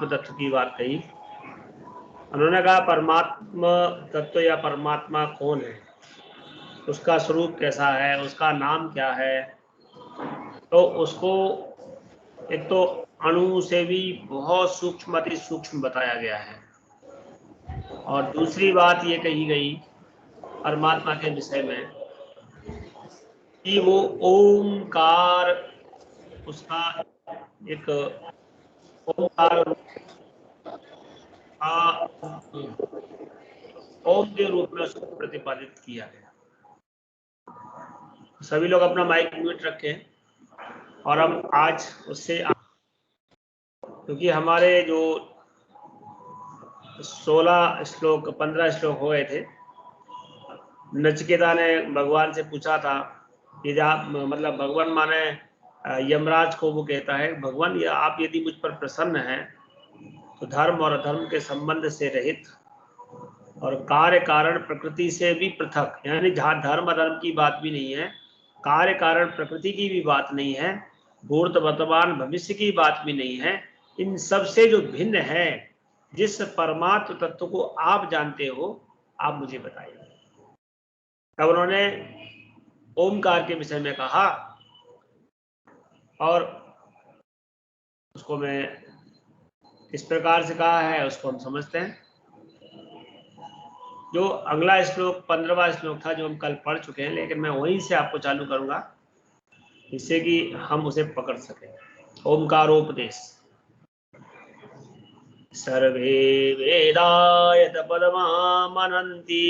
तत्व की बात कही। उन्होंने कहा परमात्मा तत्व या परमात्मा कौन है, उसका स्वरूप कैसा है, उसका नाम क्या है। तो उसको एक तो अणु से भी बहुत सूक्ष्म, अति सूक्ष्म बताया गया है, और दूसरी बात ये कही गई परमात्मा के विषय में कि वो ओमकार, उसका एक ओमकार ओम के रूप में उसको प्रतिपादित किया गया। सभी लोग अपना माइक म्यूट रखें और हम आज उससे, क्योंकि हमारे जो 16 श्लोक 15 श्लोक हुए थे, नचिकेता ने भगवान से पूछा था कि मतलब भगवान माने यमराज को वो कहता है, भगवान या आप यदि मुझ पर प्रसन्न हैं तो धर्म और अधर्म के संबंध से रहित और कार्य कारण प्रकृति से भी पृथक, यानी जहाँ धर्म अधर्म की बात भी नहीं है, कार्य कारण प्रकृति की भी बात नहीं है, भूत वर्तमान भविष्य की बात भी नहीं है, इन सब से जो भिन्न है, जिस परमात्म तत्व को आप जानते हो, आप मुझे बताइए। तब उन्होंने ओमकार के विषय में कहा, और उसको मैं इस प्रकार से कहा है, उसको हम समझते हैं। जो अगला श्लोक 15वां श्लोक था, जो हम कल पढ़ चुके हैं, लेकिन मैं वहीं से आपको चालू करूंगा जिससे कि हम उसे पकड़ सकें। ओमकारोपदेश। सर्वे वेदायत पदमामनन्ति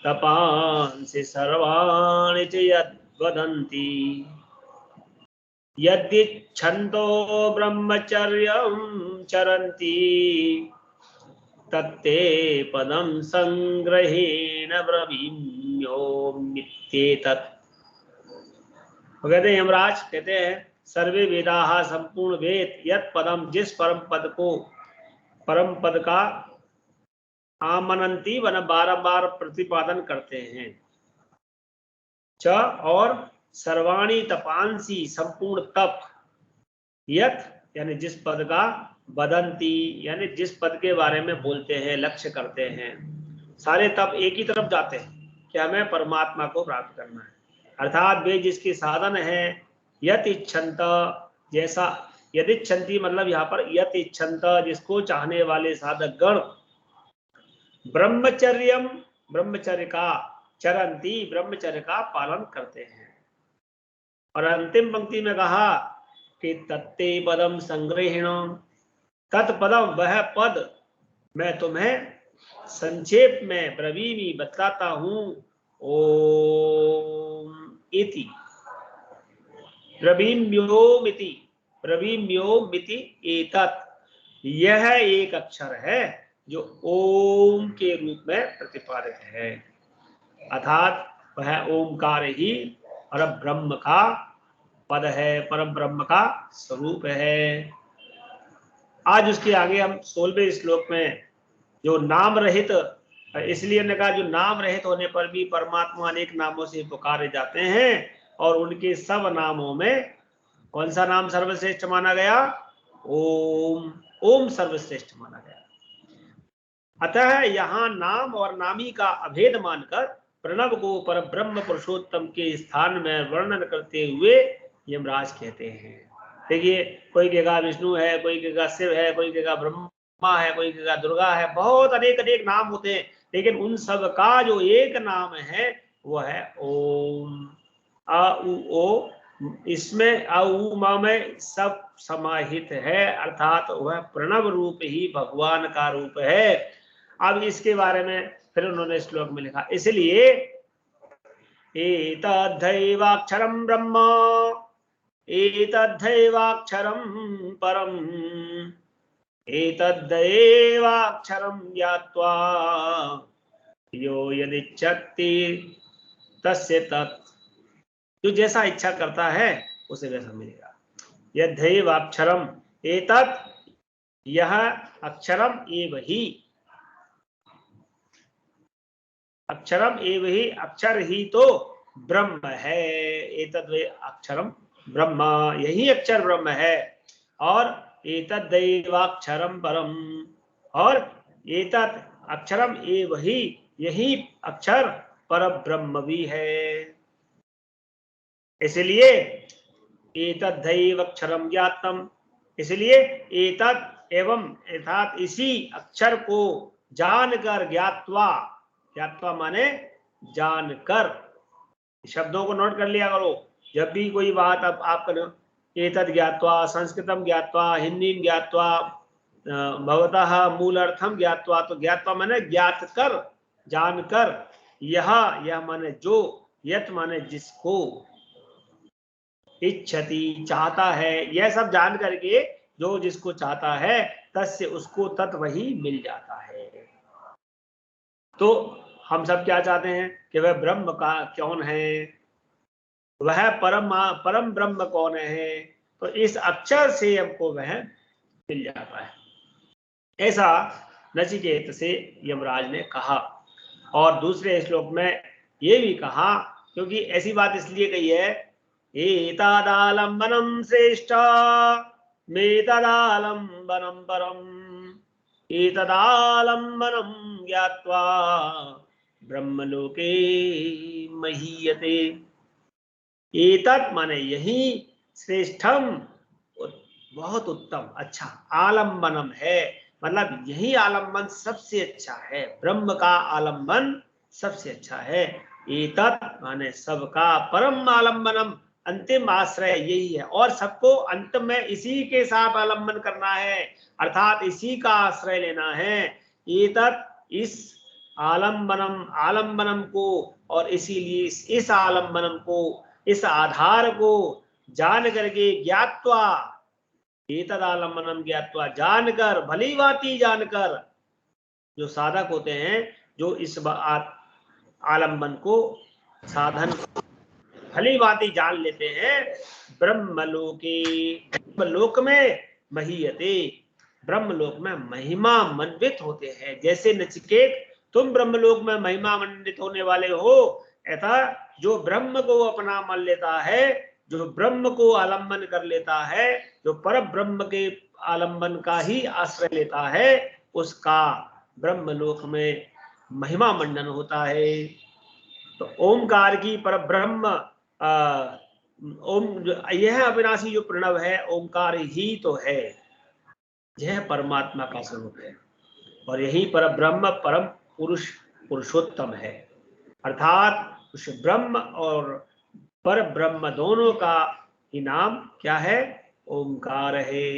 तपांसि सर्वाणि च यद्वदन्ति यदिच्छन्तो ब्रह्मचर्यं चरन्ति तत्ते पदं संग्रहेण ब्रवीम्योमित्येतत्। वो कहते हैं, यमराज कहते हैं, सर्वे वेदाः संपूर्ण वेद यत् पदम, जिस परम पद को, परम पद का आमनंती वन बार प्रतिपादन करते हैं, च और सर्वाणी तपांसी संपूर्ण तप, यत् यानी जिस पद का, बदंती यानी जिस पद के बारे में बोलते हैं, लक्ष्य करते हैं, सारे तप एक ही तरफ जाते हैं कि हमें परमात्मा को प्राप्त करना है। अर्थात वे जिसके साधन है, यत इच्छन्त, जैसा यदिच्छन्ति मतलब यहाँ पर यत इच्छन्त, जिसको चाहने वाले साधक गण, ब्रह्मचर्यम ब्रह्मचर्य का, चरंती ब्रह्मचर्य का पालन करते हैं। और अंतिम पंक्ति में कहा कि तत्ते पदम संग्रहिण, तत्पदम वह पद मैं तुम्हें संक्षेप में ब्रवीमी बतलाता हूं। ओम इति, ब्रवीम्योमिति, ब्रवीम्योमिति एतत्, यह एक अक्षर है जो ओम के रूप में प्रतिपादित है। अर्थात वह ओमकार ही परम ब्रह्म का पद है, परम ब्रह्म का स्वरूप है। आज उसके आगे हम 16वें श्लोक में जो नाम रहित, इसलिए ने कहा जो नाम रहित होने पर भी परमात्मा अनेक नामों से पुकारे जाते हैं, और उनके सब नामों में कौन सा नाम सर्वश्रेष्ठ माना गया? ओम। ओम सर्वश्रेष्ठ माना गया। अतः यहाँ नाम और नामी का अभेद मानकर प्रणव को पर ब्रह्म पुरुषोत्तम के स्थान में वर्णन करते हुए यमराज कहते हैं। देखिए, कोई कहेगा विष्णु है, कोई कहेगा शिव है, कोई कहेगा ब्रह्मा है, कोई कहेगा दुर्गा है, बहुत अनेक अनेक नाम होते हैं, लेकिन उन सब का जो एक नाम है वो है ओम। अ उ ओ, इसमें अ उ म में सब समाहित है, अर्थात वह प्रणव रूप ही भगवान का रूप है। अब इसके बारे में फिर उन्होंने श्लोक में लिखा, इसलिए एतद्धैवाक्षरं ब्रह्म, एतद्धैवाक्षरं परम, एतद्धैवाक्षरं ज्ञात्वा यो यदिच्छति तस्य तत्, जो जैसा इच्छा करता है उसे वैसा मिलेगा। यद्धैवाक्षरम एतत्, यह अक्षरम एव ही, अक्षरम एव ही, अक्षर ही तो ब्रह्म है। एतद् वे अक्षरम ब्रह्म, यही अक्षर ब्रह्म है। और एतद्दैवाक्षरम परम, और एतत् अक्षरम ये वही, यही अक्षर पर ब्रह्म भी है। इसलिए एतद्दैव अक्षरम ज्ञातम, इसलिए एतत् एवं अर्थात इसी अक्षर को जानकर, ज्ञात्वा, ज्ञात्वा माने जानकर, शब्दों को नोट कर लिया करो। जब भी कोई बात अब आप करो, एतद् ज्ञात्वा, संस्कृतम ज्ञात्वा, हिंदी ज्ञात्वा, भवतः मूल अर्थम ज्ञात्वा, तो ज्ञात्वा माने ज्ञात कर, जानकर, यह माने जो, यत माने जिसको, इच्छति चाहता है, यह सब जान करके जो जिसको चाहता है, तस्य उसको तत् वही मिल जाता है। तो हम सब क्या चाहते हैं कि वह ब्रह्म का कौन है, वह परम ब्रह्म कौन है, तो इस अक्षर से हमको वह मिल जाता है। ऐसा नचिकेत से यमराज ने कहा। और दूसरे श्लोक में ये भी कहा, क्योंकि ऐसी बात इसलिए कही है, एतदालम्बनम श्रेष्ठ मेतदालम्बनम परम, एतदालम्बनम ज्ञात्वा ब्रह्मलोके महीयते। एतत् माने यही, श्रेष्ठम बहुत उत्तम, अच्छा, आलम्बनम है, मतलब यही आलम्बन सबसे अच्छा है, ब्रह्म का आलम्बन सबसे अच्छा है। एतत् माने सबका, परम आलम्बनम अंतिम आश्रय यही है, और सबको अंत में इसी के साथ आलम्बन करना है, अर्थात इसी का आश्रय लेना है। एतत् इस आलम्बनम को, और इसीलिए इस आलम्बनम को, इस आधार को जान करके, ज्ञात्वा, एतदालम्बनम ज्ञात्वा, जानकर, भली भांति जानकर, जो साधक होते हैं, जो इस आलम्बन को, साधन भली भांति जान लेते हैं, ब्रह्मलोके, ब्रह्मलोक में महीयते, ब्रह्मलोक में महिमा मंडित होते हैं। जैसे नचिकेत तुम ब्रह्मलोक में महिमा मंडित होने वाले हो, ऐसा जो ब्रह्म को अपना मान लेता है, जो ब्रह्म को आलम्बन कर लेता है, जो पर ब्रह्म के आलम्बन का ही आश्रय लेता है, उसका ब्रह्मलोक में महिमा मंडन होता है। तो ओमकार की पर ब्रह्म ओम, यह अविनाशी जो प्रणव है, ओमकार ही तो है, यह परमात्मा का स्वरूप है, और यही पर ब्रह्म परम पुरुष, पुरुषोत्तम है, अर्थात उस ब्रह्म और पर ब्रह्म दोनों का ही नाम क्या है, ओमकार है।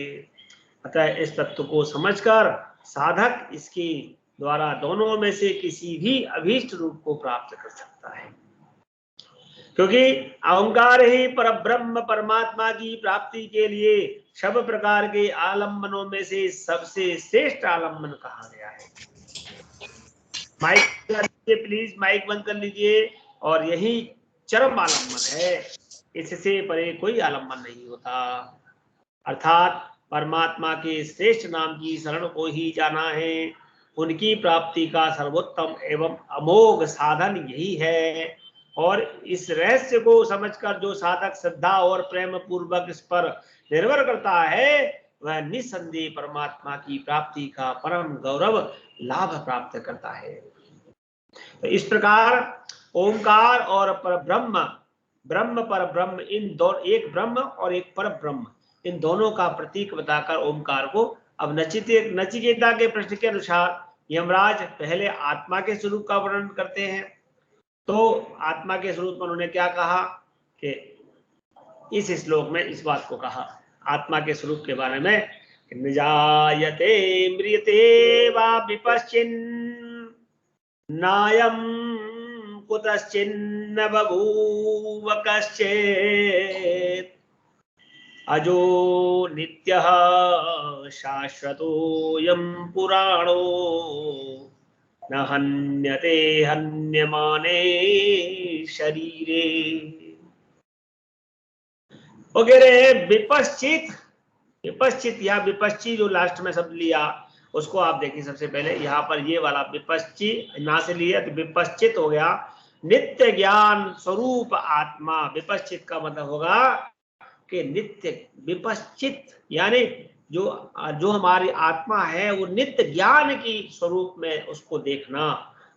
अतः इस तत्व को समझकर साधक इसके द्वारा दोनों में से किसी भी अभीष्ट रूप को प्राप्त कर सकता है, क्योंकि ओंकार ही पर ब्रह्म परमात्मा की प्राप्ति के लिए सब प्रकार के आलम्बनों में से सबसे श्रेष्ठ आलम्बन कहा गया है। माइक प्लीज, माइक बंद कर लीजिए। और यही चरम आलम्बन है, इससे परे कोई आलम्बन नहीं होता, अर्थात परमात्मा के श्रेष्ठ नाम की शरण को ही जाना है। उनकी प्राप्ति का सर्वोत्तम एवं अमोघ साधन यही है, और इस रहस्य को समझकर जो साधक श्रद्धा और प्रेम पूर्वक इस पर निर्भर करता है, वह निसंदेह परमात्मा की प्राप्ति का परम गौरव लाभ प्राप्त करता है। तो इस प्रकार ओंकार और परब्रह्म, ब्रह्म पर ब्रह्म, इन दोनों, एक ब्रह्म और एक पर ब्रह्म, इन दोनों का प्रतीक बताकर ओंकार को, अब नचिकेता के प्रश्न के अनुसार यमराज पहले आत्मा के स्वरूप का वर्णन करते हैं। तो आत्मा के स्वरूप में उन्होंने क्या कहा कि इस श्लोक में इस बात को कहा आत्मा के स्वरूप के बारे में, निजायते म्रियते वा विपश्चिन् नायं कुतश्चिन्न बभूव कश्चित् अजो नित्यः शाश्वतोऽयं पुराणो न हन्यते हन्यमाने शरीरे। वगैरह विपश्चित, विपश्चित या विपश्ची जो लास्ट में शब्द लिया उसको आप देखिए। सबसे पहले यहाँ पर ये वाला विपश्ची ना से लिया तो विपश्चित हो गया, नित्य ज्ञान स्वरूप आत्मा। विपश्चित का मतलब होगा कि नित्य, विपश्चित यानी जो जो हमारी आत्मा है वो नित्य ज्ञान की स्वरूप में उसको देखना।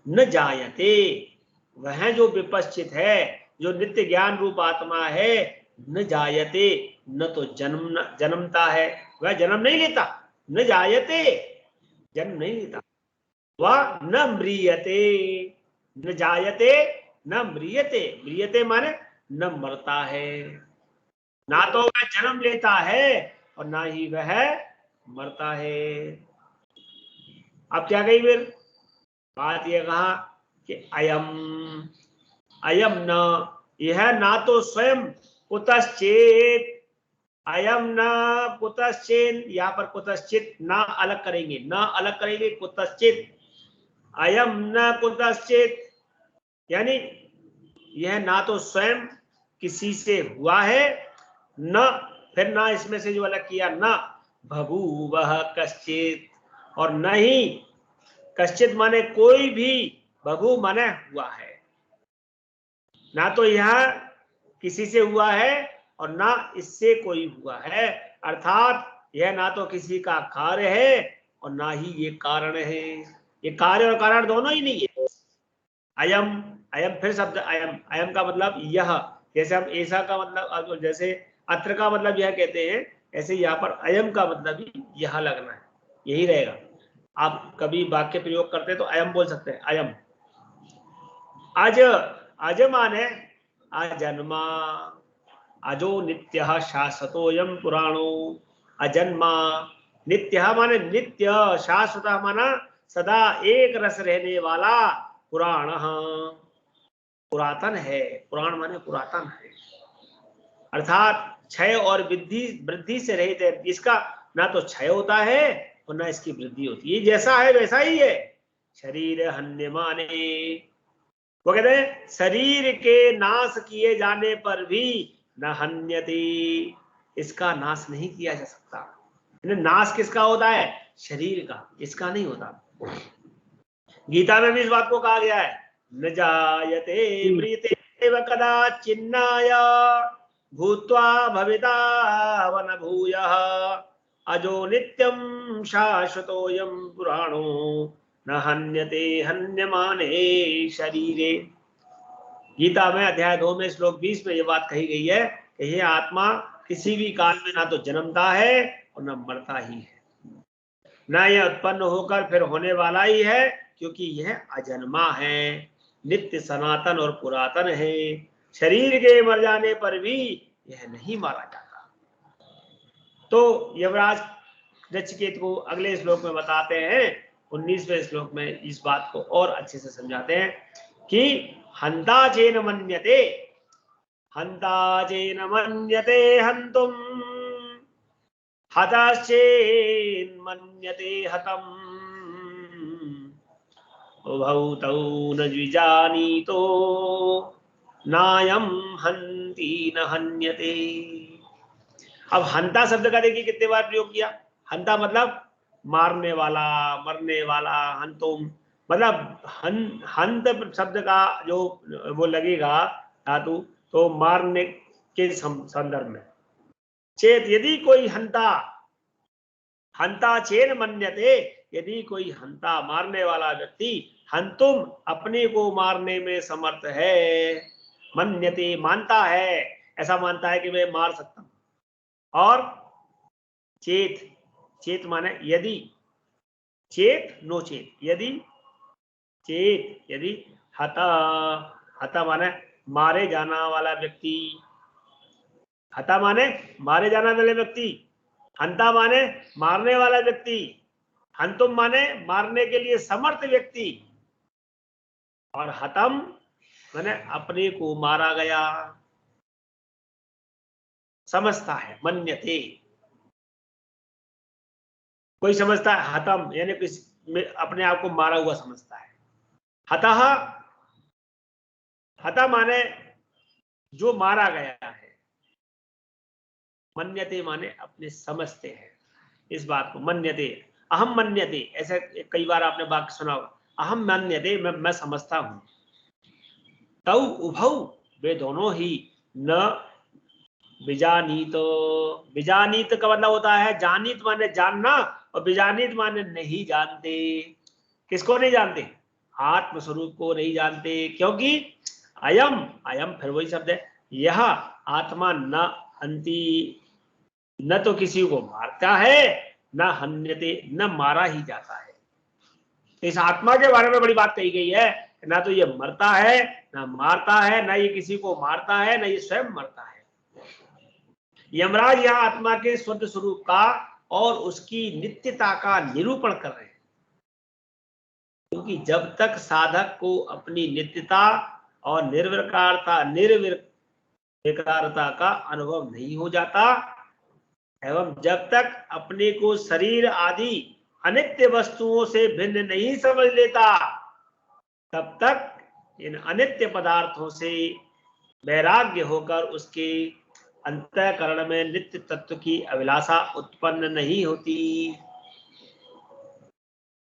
न जायते, वह जो विपश्चित है, जो नित्य ज्ञान रूप आत्मा है, न जायते, न तो जन्मता है, वह जन्म नहीं लेता। न जायते, जन्म नहीं लेता। वह न म्रियते, न जायते न म्रियते, म्रियते माने न मरता है। ना तो वह जन्म लेता है और ना ही वह मरता है। अब क्या कही फिर बात यह कहा कि अयम, अयम न, यह ना तो स्वयं कुतश्चेत, अयम न कुतश्चित, यहाँ पर कुतश्चित ना अलग करेंगे, ना अलग करेंगे, कुतश्चित, अयम न कुतश्चित, यानी यह ना तो स्वयं किसी से हुआ है, न फिर ना इसमें से जो अलग किया, न बभूवः कश्चित, और न ही कश्चित माने कोई भी, बभू माने हुआ है। ना तो यह किसी से हुआ है और ना इससे कोई हुआ है, अर्थात यह ना तो किसी का कार्य है और ना ही ये कारण है। ये कार्य और कारण दोनों ही नहीं है। अयम, अयम फिर शब्द अयम, अयम का मतलब यह, जैसे हम ऐसा का मतलब, जैसे अत्र का मतलब यह कहते हैं, ऐसे यहाँ पर अयम का मतलब भी यह लगना है, यही रहेगा। आप कभी वाक्य प्रयोग करते तो अयम बोल सकते हैं, अयम। अज, अज माने अजन्मा, अजो नित्यः शाश्वतोऽयं पुराणो, अजन्मा, नित्यः माने नित्य, शाश्वतः माना सदा एक रस रहने वाला, पुराण, पुरातन है, पुराण माने पुरातन है, अर्थात क्षय और वृद्धि, वृद्धि से रहित है। इसका ना तो क्षय होता है और ना इसकी वृद्धि होती है, जैसा है वैसा ही है। शरीर हन्यमाने, वो कहते हैं शरीर के नाश किए जाने पर भी न हन्यते, इसका नाश नहीं किया जा सकता। नाश किसका होता है? शरीर का, इसका नहीं होता। गीता में भी इस बात को कहा गया है, न जायते म्रियते कदा चिन्नाय भूत्वा भविता वन भूयः, अजो नित्यं शाश्वतोऽयं पुराणो न हन्यते हन्यमाने शरीरे। गीता में अध्याय 2 में श्लोक 20 में ये बात कही गई है कि ये आत्मा किसी भी काल में ना तो जन्मता है और न मरता ही है, ना यह उत्पन्न होकर फिर होने वाला ही है, क्योंकि यह अजन्मा है, नित्य सनातन और पुरातन है। शरीर के मर जाने पर भी यह नहीं मारा जाता। तो यमराज नचिकेत को अगले श्लोक में बताते हैं, 19वें श्लोक में इस बात को और अच्छे से समझाते हैं कि हंता चेन मन्यते, हंता चेन मन्यते हंतुम, हतश्चेन मन्यते हतम्, उभौ तौ न द्विजानीतो नायम हंति न हन्यते। अब हंता शब्द का देखिए कितने बार प्रयोग किया। हंता मतलब मारने वाला, मरने वाला, हंतुम मतलब हंत शब्द का जो वो लगेगा धातु, तो मारने के संदर्भ में। चेत यदि कोई हंता, हंता चेन मन्यते, यदि कोई हंता मारने वाला व्यक्ति, हंतुम अपने को मारने में समर्थ है, मन्यते मानता है, ऐसा मानता है कि मैं मार सकता हूं, और चेत, चेत माने यदि, चेत नो चेत, यदि, चेत यदि, हता, हता माने मारे जाना वाला व्यक्ति, हता माने मारे जाने वाले व्यक्ति, हंता माने मारने वाला व्यक्ति, हंतुम माने मारने के लिए समर्थ व्यक्ति, और हतम माने अपने को मारा गया, समझता है, मन्यते। कोई समझता है हतम यानी किसी अपने आप को मारा हुआ समझता है। हतः, हता माने जो मारा गया है, मन्यते माने अपने समझते हैं इस बात को, मन्यते, अहम मन्यते, ऐसे कई बार आपने वाक्य सुना होगा, अहम मन्यते, मैं समझता हूं। तौ उभौ वे दोनों ही, न बीजानीत, बीजानीत का मतलब होता है जानीत माने जानना, और बीजानीत माने नहीं जानते। किसको नहीं जानते? आत्म स्वरूप को नहीं जानते। क्योंकि अयम, अयम फिर वही शब्द है, यह आत्मा न हंति, न तो किसी को मारता है, न हन्यते, न मारा ही जाता है। इस आत्मा के बारे में बड़ी बात कही गई है, ना तो ये मरता है, ना मारता है, ना ये किसी को मारता है, ना ये स्वयं मरता है। यमराज यह आत्मा के शुद्ध स्वरूप का और उसकी नित्यता का निरूपण कर रहे हैं। क्योंकि जब तक साधक को अपनी नित्यता और निर्विकारता का अनुभव नहीं हो जाता, एवं जब तक अपने को शरीर आदि अनित्य वस्तुओं से भिन्न नहीं समझ लेता, तब तक इन अनित्य पदार्थों से वैराग्य होकर उसके अंतःकरण में नित्य तत्व की अभिलाषा उत्पन्न नहीं होती।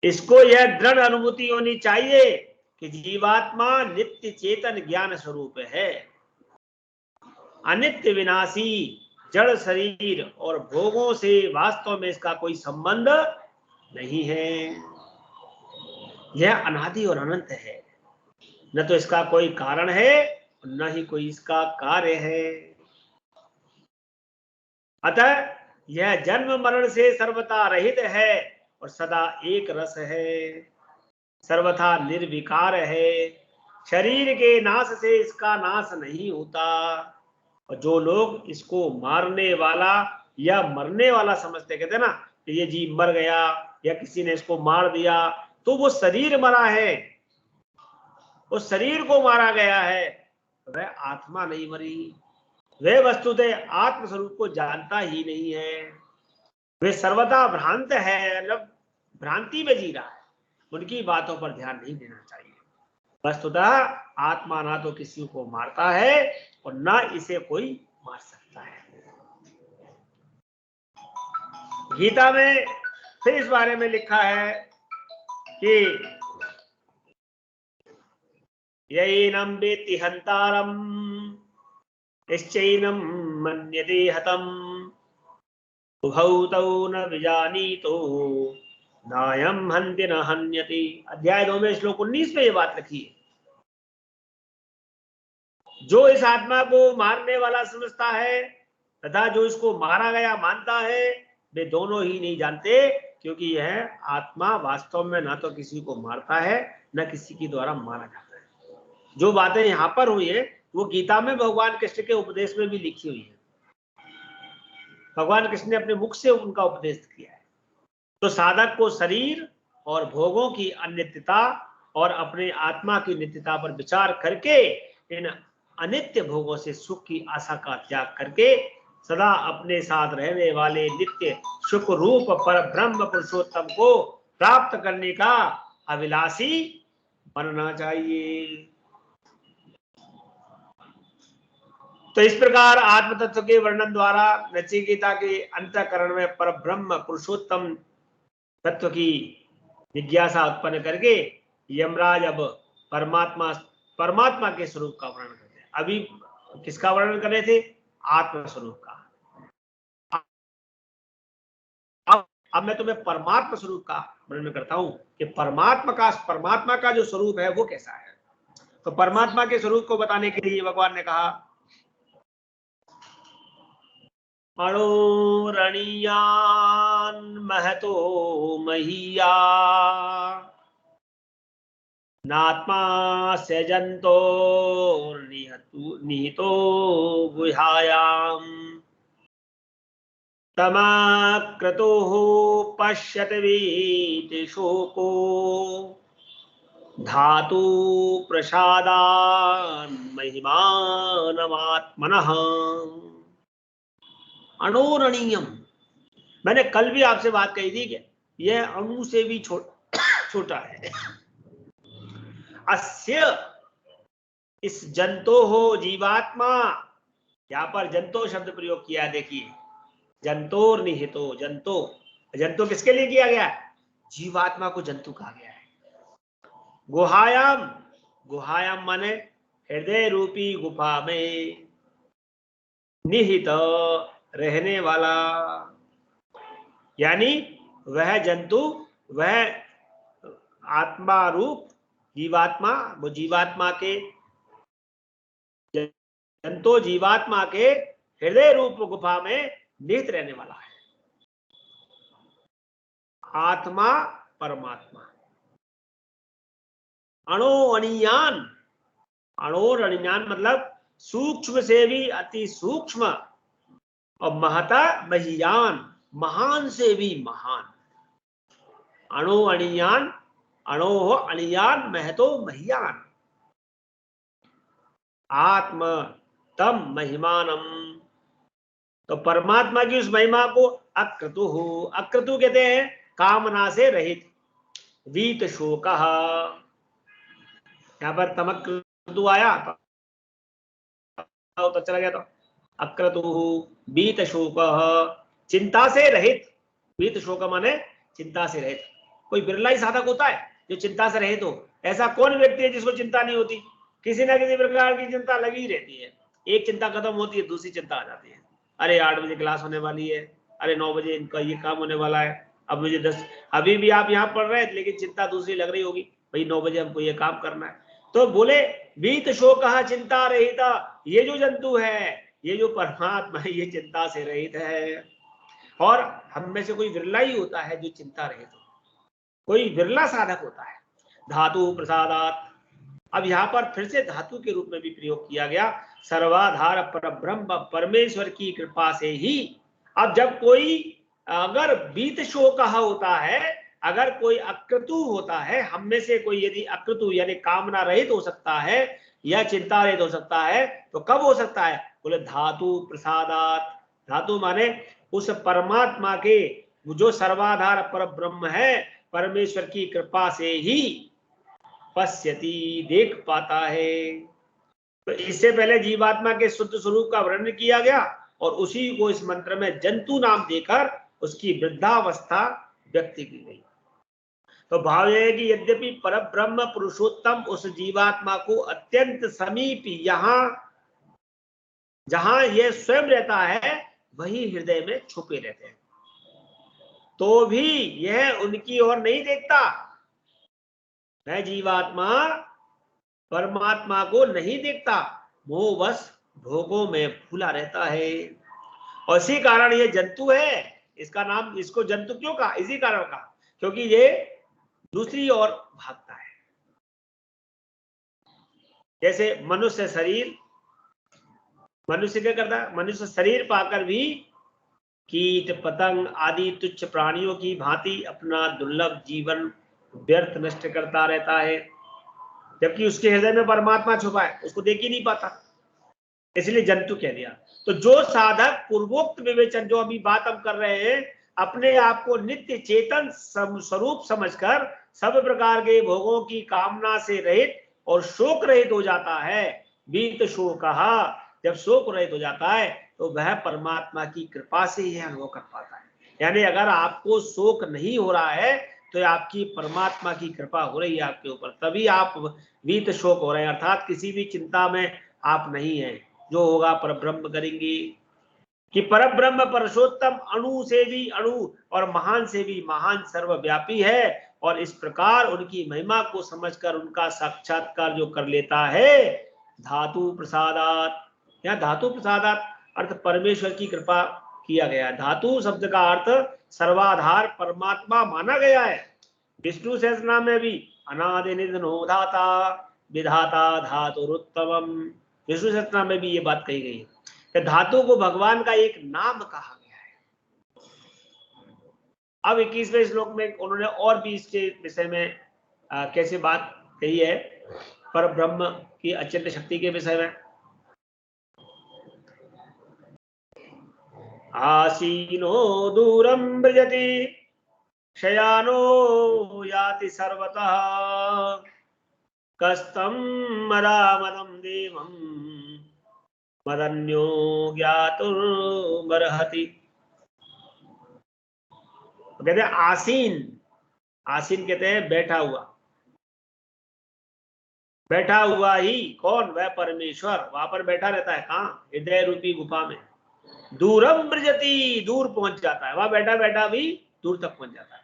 इसको यह दृढ़ अनुभूति होनी चाहिए कि जीवात्मा नित्य चेतन ज्ञान स्वरूप है। अनित्य विनाशी जड़ शरीर और भोगों से वास्तव में इसका कोई संबंध नहीं है। यह अनादि और अनंत है, न तो इसका कोई कारण है और न ही कोई इसका कार्य है। अतः यह जन्म मरण से सर्वथा रहित है और सदा एक रस है, सर्वथा निर्विकार है। शरीर के नाश से इसका नाश नहीं होता, और जो लोग इसको मारने वाला या मरने वाला समझते, कहते हैं ना कि ये जीव मर गया या किसी ने इसको मार दिया, तो वो शरीर मरा है, उस शरीर को मारा गया है, वह आत्मा नहीं मरी। वह वस्तुतः आत्म स्वरूप को जानता ही नहीं है, वे सर्वदा भ्रांत है, मतलब भ्रांति में जी रहा है। उनकी बातों पर ध्यान नहीं देना चाहिए। वस्तुतः आत्मा ना तो किसी को मारता है और ना इसे कोई मार सकता है। गीता में फिर इस बारे में लिखा है कि यैनं वेत्ति हन्तारं निश्चैनं मन्यते हतम् उभौ तौ न विजानीतो नायं हन्ति न हन्यति। अध्याय 2 में श्लोक 19 में ये बात लिखी है। जो इस आत्मा को मारने वाला समझता है तथा जो इसको मारा गया मानता है, वे दोनों ही नहीं जानते, क्योंकि यह आत्मा वास्तव में ना तो किसी को मारता है, न किसी के द्वारा मारा जाता है। जो बातें यहाँ पर हुई है वो गीता में भगवान कृष्ण के उपदेश में भी लिखी हुई है। भगवान कृष्ण ने अपने मुख से उनका उपदेश किया है। तो साधक को शरीर और भोगों की अनित्यता और अपने आत्मा की नित्यता पर विचार करके इन अनित्य भोगों से सुख की आशा का त्याग करके सदा अपने साथ रहने वाले नित्य सुख रूप पर ब्रह्म पुरुषोत्तम को प्राप्त करने का अभिलाषी बनना चाहिए। तो इस प्रकार आत्म तत्व के वर्णन द्वारा नचिकेता के अंतःकरण में पर ब्रह्म पुरुषोत्तम तत्व की जिज्ञासा उत्पन्न करके यमराज अब परमात्मा के स्वरूप का वर्णन करते हैं। अभी किसका वर्णन कर रहे थे? आत्म स्वरूप का। अब मैं तुम्हें परमात्मा स्वरूप का वर्णन करता हूं कि परमात्मा का जो स्वरूप है वो कैसा है। तो परमात्मा के स्वरूप को बताने के लिए भगवान ने कहा, अणोरणीयान महतो महीया नात्मा सजंतो निहितो गुहायाम तमाक्रतो पश्यत वीति शोको धातु प्रसादान महिमानमात्मनः। अणोरणीयम, मैंने कल भी आपसे बात कही थी कि यह अणु से भी छोटा है। अस्य, इस जंतो हो जीवात्मा, यहां पर जंतो शब्द प्रयोग किया है। देखिए, जंतोर निहितो, जंतो किसके लिए किया गया? जीवात्मा को जंतु कहा गया है। गुहायाम माने हृदय रूपी गुफा में, निहित रहने वाला, यानी वह जंतु, वह आत्मा रूप जीवात्मा, वो जीवात्मा के जंतु जीवात्मा के हृदय रूप गुफा में निहित रहने वाला है। आत्मा परमात्मा, अणो अणियान, अणोर अणियान मतलब सूक्ष्म से भी अति सूक्ष्म, और महता महियान, महान से भी महान। अणो अणियान, अणो अणियान महतो महियान, आत्म तम महिमानम। तो परमात्मा की उस महिमा को अक्रतु, अक्रतु कहते हैं कामना से रहित। वीत शोक, यहां पर तमक्रतु आया तो चला गया, तो अक्रतु बीत शोक, चिंता से रहित। बीत शोक माने चिंता से रहित। कोई बिरला ही साधक होता है जो चिंता से रहित हो। ऐसा कौन व्यक्ति है जिसको चिंता नहीं होती? किसी ना किसी प्रकार की चिंता लगी रहती है। एक चिंता खत्म होती है, दूसरी चिंता आ जाती है। अरे 8 बजे क्लास होने वाली है, अरे 9 बजे इनका ये काम होने वाला है, अब मुझे 10, अभी भी आप यहाँ पढ़ रहे हैं लेकिन चिंता दूसरी लग रही होगी, भाई 9 बजे हमको ये काम करना है। तो बोले बीत शोक चिंता रहिता, ये जो जंतु है, ये जो परमात्मा है, ये चिंता से रहित है। और हम में से कोई विरला ही होता है जो चिंता रहित हो, कोई विरला साधक होता है। धातु प्रसादात, अब यहाँ पर फिर से धातु के रूप में भी प्रयोग किया गया। सर्वाधार परब्रह्म परमेश्वर की कृपा से ही। अब जब कोई अगर बीत शोक होता है, अगर कोई अक्रतु होता है, हम में से कोई यदि अक्रतु यानी कामना रहित हो सकता है या चिंता रहित हो सकता है, तो कब हो सकता है? बोले धातु प्रसादात। धातु माने उस परमात्मा के जो सर्वाधार परब्रह्म है, परमेश्वर की कृपा से ही पश्यति देख पाता है। तो इससे पहले जीवात्मा के शुद्ध स्वरूप का वर्णन किया गया और उसी को इस मंत्र में जंतु नाम देकर उसकी वृद्धावस्था व्यक्त की गई। तो भाव यह है कि यद्यपि परब्रह्म पुरुषोत्तम उस जीवात्मा को अत्यंत समीप, यहां जहां यह स्वयं रहता है वही हृदय में छुपे रहते हैं, तो भी यह उनकी ओर नहीं देखता। वह जीवात्मा परमात्मा को नहीं देखता, वो बस भोगों में भूला रहता है। और इसी कारण ये जंतु है। इसका नाम, इसको जंतु क्यों कहा? इसी कारण कहा क्योंकि ये दूसरी ओर भागता है। जैसे मनुष्य शरीर, मनुष्य क्या करता है? मनुष्य शरीर पाकर भी कीट पतंग आदि तुच्छ प्राणियों की भांति अपना दुर्लभ जीवन व्यर्थ नष्ट करता रहता है, जबकि उसके हृदय में परमात्मा छुपा है, उसको देख ही नहीं पाता, इसलिए जंतु कह दिया। तो जो साधक पूर्वोक्त विवेचन, जो अभी बात हम कर रहे हैं, अपने आप को नित्य चेतन स्वरूप समझकर सब प्रकार के भोगों की कामना से रहित और शोक रहित हो जाता है। बीत शोक, जब शोक रहित हो जाता है तो वह परमात्मा की कृपा से ही अनुभव कर पाता है। यानी अगर आपको शोक नहीं हो रहा है तो आपकी परमात्मा की कृपा हो रही है आपके ऊपर, तभी आप बीत शोक हो रहे हैं, अर्थात किसी भी चिंता में आप नहीं है। जो होगा परब्रह्म करेंगे कि परब्रह्म पुरुषोत्तम अणु से भी अणु और महान से भी महान सर्वव्यापी है, और इस प्रकार उनकी महिमा को समझकर उनका साक्षात्कार जो कर लेता है, धातु प्रसादात। यहाँ धातु प्रसादात अर्थ परमेश्वर की कृपा किया गया। धातु शब्द का अर्थ सर्वाधार परमात्मा माना गया है। विष्णु सहस्रनाम में भी अनादि निधनो धाता विधाता धातुरुत्तमम, विष्णु सहस्रनाम में भी ये बात कही गई है कि धातु को भगवान का एक नाम कहा गया है। अब 21वें श्लोक में उन्होंने और भी इसके विषय में कैसे बात कही है, पर ब्रह्म की अचिंत्य शक्ति के विषय में। आसीनो दूरम व्रजति शयानो याति सर्वतः कस्तम मदामदं देवं मदन्यो ज्ञातुर्मर्हति। कहते हैं आसीन, आसीन कहते हैं बैठा हुआ, बैठा हुआ ही कौन? वह परमेश्वर वहां पर बैठा रहता है। कहाँ? हृदय रूपी गुफा में। दूरम ब्रजति, दूर पहुंच जाता है, वहां बैठा बैठा भी दूर तक पहुंच जाता है।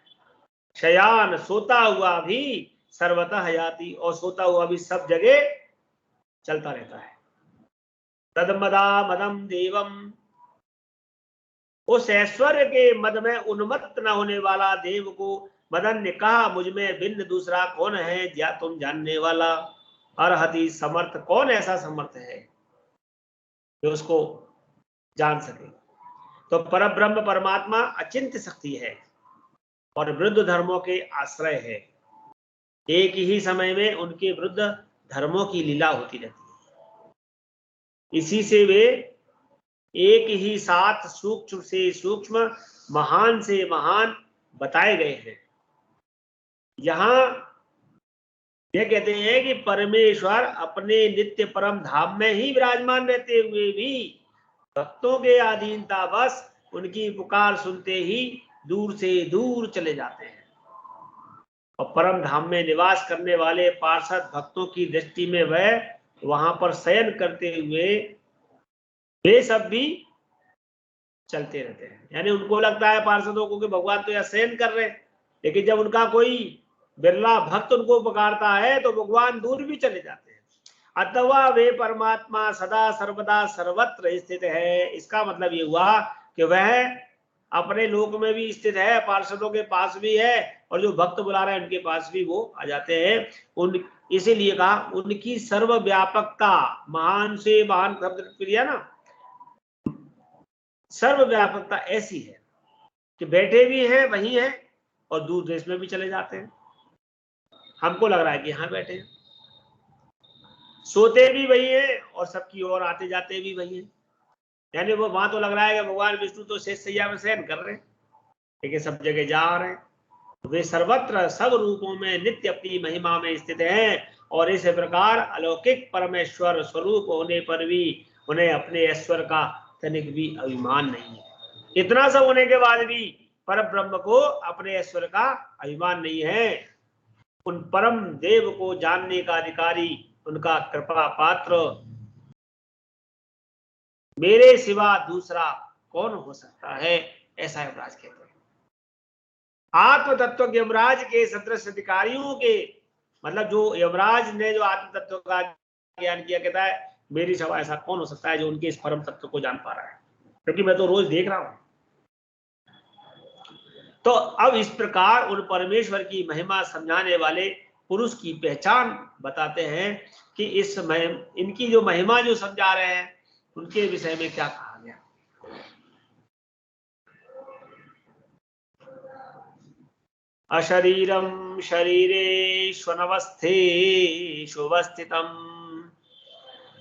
शयान, सोता हुआ भी सर्वतः हयाति, और सोता हुआ भी सब जगह चलता रहता है। तदमदा मदम देवम, उस ऐश्वर्य के मद में उन्मत्त न होने वाला देव को मदन ने कहा, मुझ में भिन्न दूसरा कौन है या तुम जानने वाला। अर्हति, समर्थ, कौन ऐसा समर्थ है जो उसको जान सके। तो परब्रह्म परमात्मा अचिंत्य शक्ति है और वृद्ध धर्मों के आश्रय है। एक ही समय में उनके वृद्ध धर्मों की लीला होती रहती है। इसी से वे एक ही साथ सूक्ष्म से सूक्ष्म, महान से महान बताए गए हैं। यहां यह कहते हैं कि परमेश्वर अपने नित्य परम धाम में ही विराजमान रहते हुए भी भक्तों के अधीनता बस उनकी पुकार सुनते ही दूर से दूर चले जाते हैं। और परम धाम में निवास करने वाले पार्षद भक्तों की दृष्टि में वह वहां पर शयन करते हुए वे सब भी चलते रहते हैं। यानी उनको लगता है पार्षदों को कि भगवान तो यहाँ शयन कर रहे हैं, लेकिन जब उनका कोई बिरला भक्त उनको पुकारता है तो भगवान दूर भी चले जाते हैं। अथवा वे परमात्मा सदा सर्वदा सर्वत्र स्थित है। इसका मतलब ये हुआ कि वह अपने लोक में भी स्थित है, पार्षदों के पास भी है, और जो भक्त बुला रहे हैं उनके पास भी वो आ जाते हैं। उन इसीलिए कहा उनकी सर्वव्यापकता, महान से महान शब्द प्रिया ना, सर्वव्यापकता ऐसी है कि बैठे भी हैं वही हैं और दूर देश में भी चले जाते हैं। हमको लग रहा है कि यहां बैठे हैं, सोते भी वही है और सबकी ओर आते जाते भी वही है। यानी वो वहां तो लग रहा है कि भगवान विष्णु तो शेष सैया में शयन कर रहे हैं, लेकिन सब जगह जा रहे हैं। वे सर्वत्र सब रूपों में नित्य अपनी महिमा में स्थित हैं, और इस प्रकार अलौकिक परमेश्वर स्वरूप होने पर भी उन्हें अपने ऐश्वर्य का तनिक भी अभिमान नहीं है। इतना सब होने के बाद भी पर ब्रह्म को अपने ऐश्वर्य का अभिमान नहीं है। उन परम देव को जानने का अधिकारी, उनका कृपा पात्र मेरे सिवा दूसरा कौन हो सकता है, ऐसा यमराज कहते हैं। आत्म तत्व यमराज के सदृश अधिकारियों के, मतलब जो यमराज ने जो आत्म तत्व का ज्ञान किया, कहता है मेरी सिवा ऐसा कौन हो सकता है जो उनके इस परम तत्व को जान पा रहा है, क्योंकि मैं तो रोज देख रहा हूं। तो अब इस प्रकार उन परमेश्वर की महिमा समझाने वाले पुरुष की पहचान बताते हैं कि इनकी जो महिमा जो समझा रहे हैं उनके विषय में क्या कहा गया। अशरीरम शरीरेष्वनवस्थेष्वस्थितं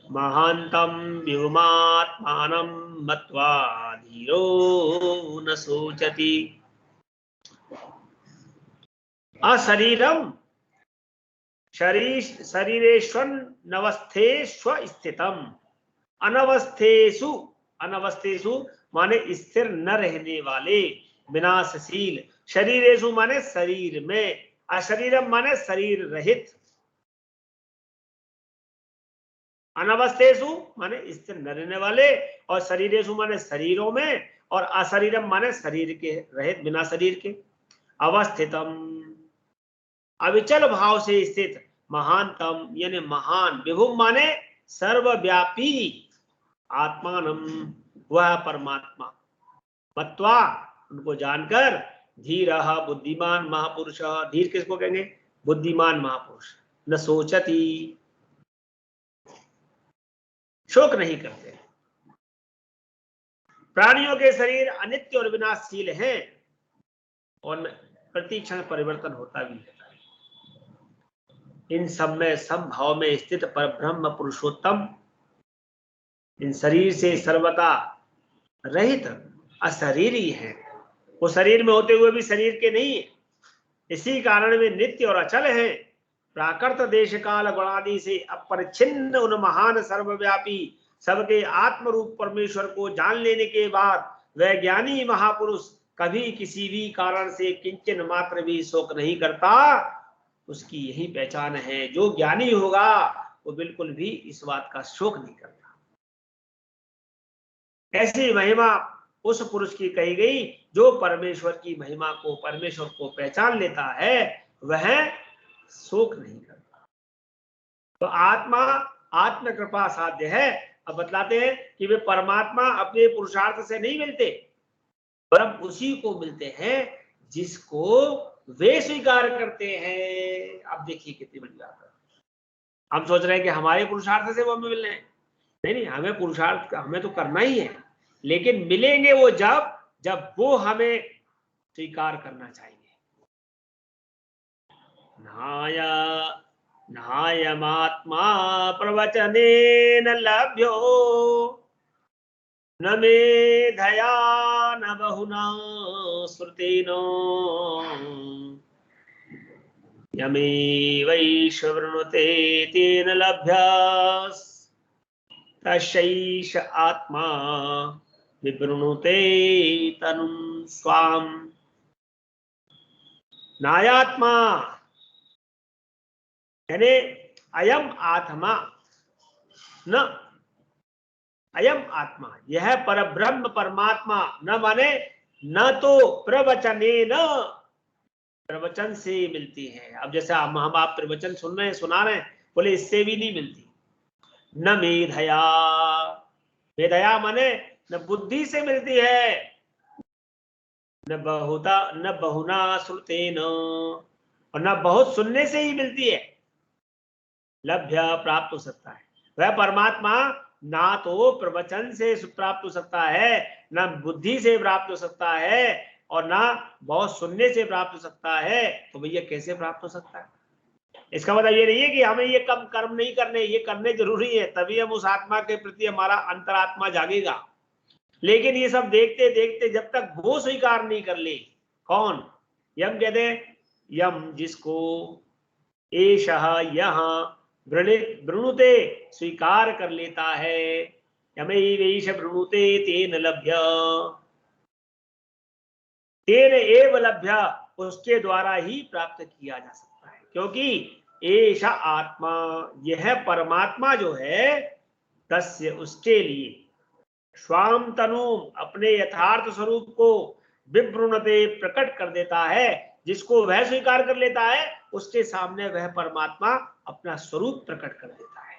महान्तं व्योमात्मानं मत्वा धीरो न शोचति। अशरीरम शरीरेष्वनवस्थेष्वस्थितं, अनवस्थेषु, अनवस्थेषु माने स्थिर न रहने वाले, विनाशशील, शरीरेषु माने शरीर में, अशरीरम माने शरीर रहित, अनवस्थेषु माने स्थिर न रहने वाले, और शरीरेषु माने शरीरों में, और अशरीरम माने शरीर के रहित, बिना शरीर के। अवस्थितम अविचल भाव से स्थित, महानतम यानी महान, विभुम माने सर्वव्यापी, आत्मानम वह परमात्मा, मत्वा उनको जानकर, धीर बुद्धिमान महापुरुष, धीर किसको कहेंगे, बुद्धिमान महापुरुष, न सोचती शोक नहीं करते। प्राणियों के शरीर अनित्य और विनाशशील हैं और प्रति क्षण परिवर्तन होता भी रहता है। इन सब में समभाव में स्थित पर ब्रह्म पुरुषोत्तम इन शरीर से सर्वदा रहित अशरीरी है। वो शरीर में होते हुए भी शरीर के नहीं है, इसी कारण वे नित्य और अचल है। प्राकृत देश काल गुणादि से अपरिच्छिन्न उन महान सर्वव्यापी सबके आत्म रूप परमेश्वर को जान लेने के बाद वह ज्ञानी महापुरुष कभी किसी भी कारण से किंचन मात्र भी शोक नहीं करता। उसकी यही पहचान है, जो ज्ञानी होगा वो बिल्कुल भी इस बात का शोक नहीं करता। ऐसी महिमा उस पुरुष की कही गई जो परमेश्वर की महिमा को, परमेश्वर को पहचान लेता है, वह शोक नहीं करता। तो आत्मा आत्म कृपा साध्य है। अब बतलाते हैं कि वे परमात्मा अपने पुरुषार्थ से नहीं मिलते, पर उसी को मिलते हैं जिसको वे स्वीकार करते हैं। अब देखिए कितनी बड़ी बात है। हम सोच रहे हैं कि हमारे पुरुषार्थ से वो हमें मिलने हैं। नहीं नहीं, हमें पुरुषार्थ हमें तो करना ही है, लेकिन मिलेंगे वो जब जब वो हमें स्वीकार करना चाहिए। नाया नायमात्मा प्रवचनेन लभ्यो न मेधया न बहुना श्रुतेन यमेवैश्ववृणुते तेन लभ्यास् तशैष आत्मा विवृणुते तनुं स्वाम। नायात्मा यानी अयम आत्मा, न अयम आत्मा, यह परब्रह्म परमात्मा, न माने न तो प्रवचने, न प्रवचन से मिलती है। अब जैसे हम आप प्रवचन सुन रहे हैं, सुना रहे हैं, बोले इससे भी नहीं मिलती। न मेधया, मेधया माने न बुद्धि से मिलती है, न बहुना श्रुतेन, और न बहुत सुनने से ही मिलती है। लभ्य प्राप्त हो सकता है वह परमात्मा, ना तो प्रवचन से प्राप्त हो सकता है, ना बुद्धि से प्राप्त हो सकता है, और ना बहुत सुनने से प्राप्त हो सकता है। तो भैया कैसे प्राप्त हो सकता है? इसका मतलब ये नहीं है कि हमें ये कम कर्म नहीं करने, ये करने जरूरी है, तभी हम उस आत्मा के प्रति हमारा अंतरात्मा जागेगा। लेकिन ये सब देखते देखते जब तक वो स्वीकार नहीं कर ले, कौन? यम कहते हैं, यम जिसको एषः यह वृणुते स्वीकार कर लेता है, यमैवैष वृणुते तेन लभ्य, तेन एव लभ्य, उसके द्वारा ही प्राप्त किया जा सकता है। क्योंकि एषा आत्मा, यह परमात्मा जो है, तस्य उसके लिए, स्वाम तनु अपने यथार्थ स्वरूप को, विवृणते प्रकट कर देता है, जिसको वह स्वीकार कर लेता है उसके सामने वह परमात्मा अपना स्वरूप प्रकट कर देता है।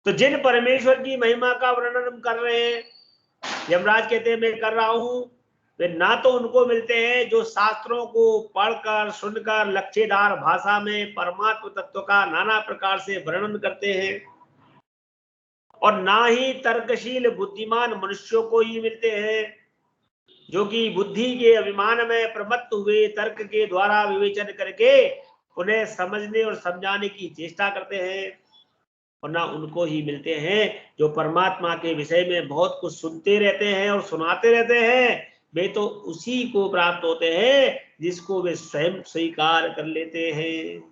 तो जिन परमेश्वर की महिमा का वर्णन हम कर रहे हैं, यमराज कहते हैं मैं कर रहा हूं, वे ना तो उनको मिलते हैं जो शास्त्रों को पढ़कर सुनकर लक्ष्यदार भाषा में परमात्म तत्व का नाना प्रकार से वर्णन करते हैं, और ना ही तर्कशील बुद्धिमान मनुष्यों को ही मिलते हैं जो कि बुद्धि के अभिमान में प्रमत्त हुए तर्क के द्वारा विवेचन करके उन्हें समझने और समझाने की चेष्टा करते हैं। और ना उनको ही मिलते हैं जो परमात्मा के विषय में बहुत कुछ सुनते रहते हैं और सुनाते रहते हैं। वे तो उसी को प्राप्त होते हैं जिसको वे स्वयं स्वीकार कर लेते हैं,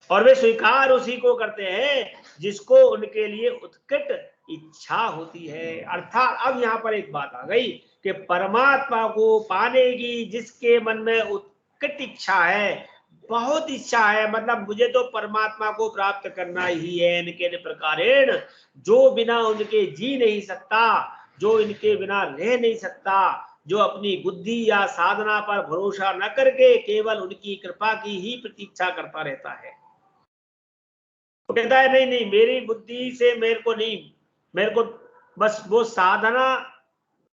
और वे स्वीकार उसी को करते हैं जिसको उनके लिए उत्कट इच्छा होती है। अर्थात अब यहाँ पर एक बात आ गई कि परमात्मा को पाने की जिसके मन में उत्कट इच्छा है, बहुत इच्छा है, मतलब मुझे तो परमात्मा को प्राप्त करना ही है इनके प्रकारेण, जो बिना उनके जी नहीं सकता, जो इनके बिना रह नहीं सकता, जो अपनी बुद्धि या साधना पर भरोसा न करके केवल उनकी कृपा की ही प्रतीक्षा करता रहता है। तो कहता है नहीं नहीं, मेरी बुद्धि से मेरे को नहीं, मेरे को बस वो साधना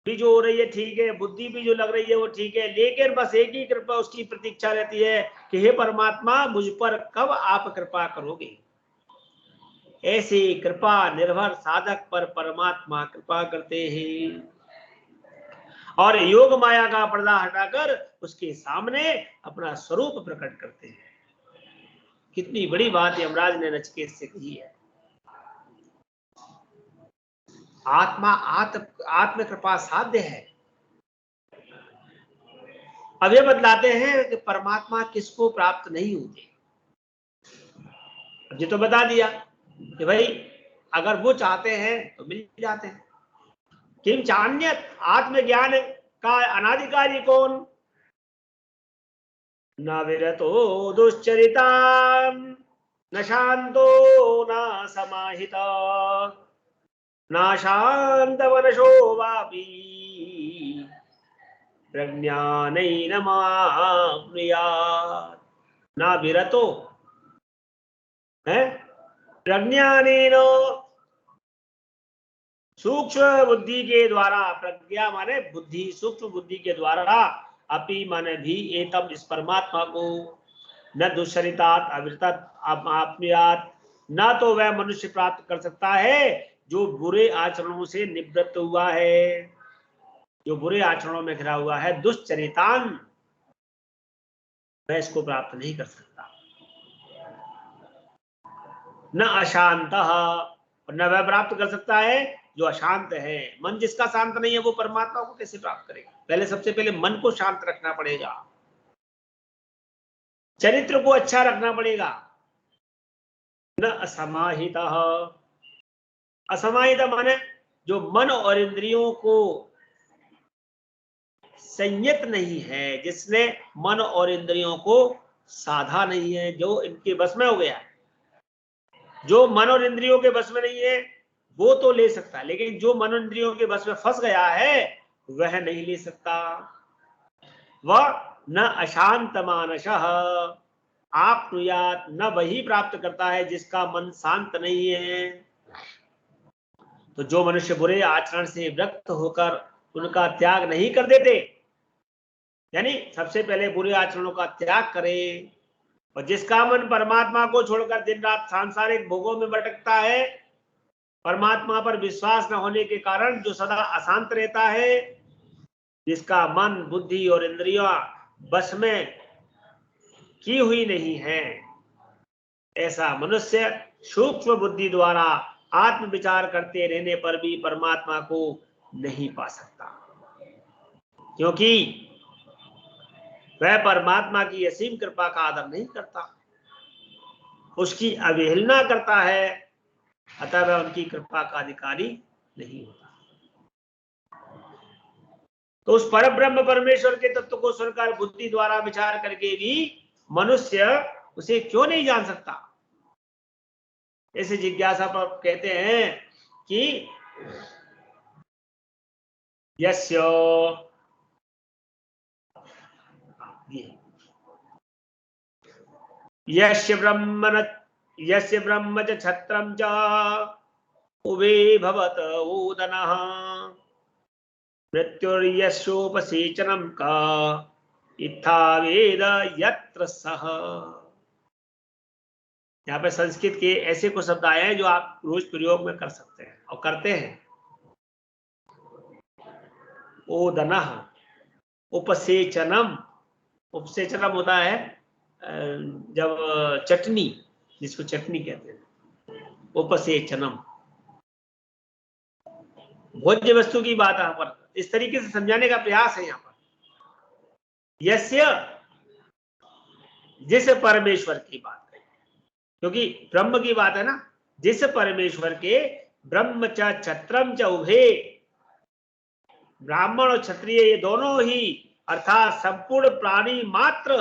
भी जो हो रही है ठीक है, बुद्धि भी जो लग रही है वो ठीक है, लेकिन बस एक ही कृपा उसकी प्रतीक्षा रहती है कि हे परमात्मा मुझ पर कब आप कृपा करोगे। ऐसे कृपा निर्भर साधक पर परमात्मा कृपा करते हैं और योग माया का पर्दा हटाकर उसके सामने अपना स्वरूप प्रकट करते हैं। कितनी बड़ी बात यमराज ने नचिकेत से कही है। आत्मा आत्म कृपा साध्य है। अब ये बतलाते हैं कि परमात्मा किसको प्राप्त नहीं होते। ये तो बता दिया कि भाई अगर वो चाहते हैं तो मिल जाते हैं। किम चान्यत, आत्मज्ञान का अनाधिकारी कौन? न विरतो दुश्चरिता न शांतो न समाहिता नाशान्तमनशो वापि प्रज्ञानैनमाप्नुयात्। ना विरतो है प्रज्ञानेन, सूक्ष्म बुद्धि के द्वारा, प्रज्ञा माने बुद्धि, सूक्ष्म बुद्धि के द्वारा, अपि माने भी, एतम इस परमात्मा को, न दुष्चरितात् अविरतत् आप्नुयात्, ना तो वह मनुष्य प्राप्त कर सकता है जो बुरे आचरणों से निवृत्त हुआ है, जो बुरे आचरणों में घिरा हुआ है, दुष्चरितान, वह इसको प्राप्त नहीं कर सकता। न अशांत, और न वह प्राप्त कर सकता है जो अशांत है। मन जिसका शांत नहीं है वो परमात्मा को कैसे प्राप्त करेगा? पहले, सबसे पहले मन को शांत रखना पड़ेगा, चरित्र को अच्छा रखना पड़ेगा। न असमाहित, असमाहित माने जो मन और इंद्रियों को संयत नहीं है, जिसने मन और इंद्रियों को साधा नहीं है, जो इनके बस में हो गया। जो मन और इंद्रियों के बस में नहीं है वो तो ले सकता है, लेकिन जो मन और इंद्रियों के बस में फंस गया है वह नहीं ले सकता। वह न अशांत मानसः आप्नुयात्, न वही प्राप्त करता है जिसका मन शांत नहीं है। तो जो मनुष्य बुरे आचरण से विरक्त होकर उनका त्याग नहीं कर देते, यानी सबसे पहले बुरे आचरणों का त्याग करे, और जिसका मन परमात्मा को छोड़कर दिन रात सांसारिक भोगों में भटकता है, परमात्मा पर विश्वास न होने के कारण जो सदा अशांत रहता है, जिसका मन, बुद्धि और इंद्रियां बस में की हुई नहीं है, ऐसा मनुष्य सूक्ष्म बुद्धि द्वारा आत्म विचार करते रहने पर भी परमात्मा को नहीं पा सकता, क्योंकि वह परमात्मा की असीम कृपा का आदर नहीं करता, उसकी अवहेलना करता है, अतः वह उनकी कृपा का अधिकारी नहीं होता। तो उस पर ब्रह्म परमेश्वर के तत्व को सुनकर बुद्धि द्वारा विचार करके भी मनुष्य उसे क्यों नहीं जान सकता? ऐसे जिज्ञासा पर कहते हैं कि यस्य यस्य ब्रह्म च छत्रम च उभे भवत ओदनः मृत्युर्यस्योपसेचनम का इत्था वेद यत्र सह। यहाँ पे संस्कृत के ऐसे कुछ शब्द आए हैं जो आप रोज प्रयोग में कर सकते हैं और करते हैं। ओदनः, उपसेचनम, उपसेचनम होता है जब चटनी, जिसको चटनी कहते हैं, उपसेचनम भोज्य वस्तु की बात यहाँ पर इस तरीके से समझाने का प्रयास है। यहाँ पर यस्य, जिस परमेश्वर की बात है, क्योंकि ब्रह्म की बात है ना, जिस परमेश्वर के ब्रह्म च छत्रम च उभे, ब्राह्मण और क्षत्रिय ये दोनों ही अर्थात संपूर्ण प्राणी मात्र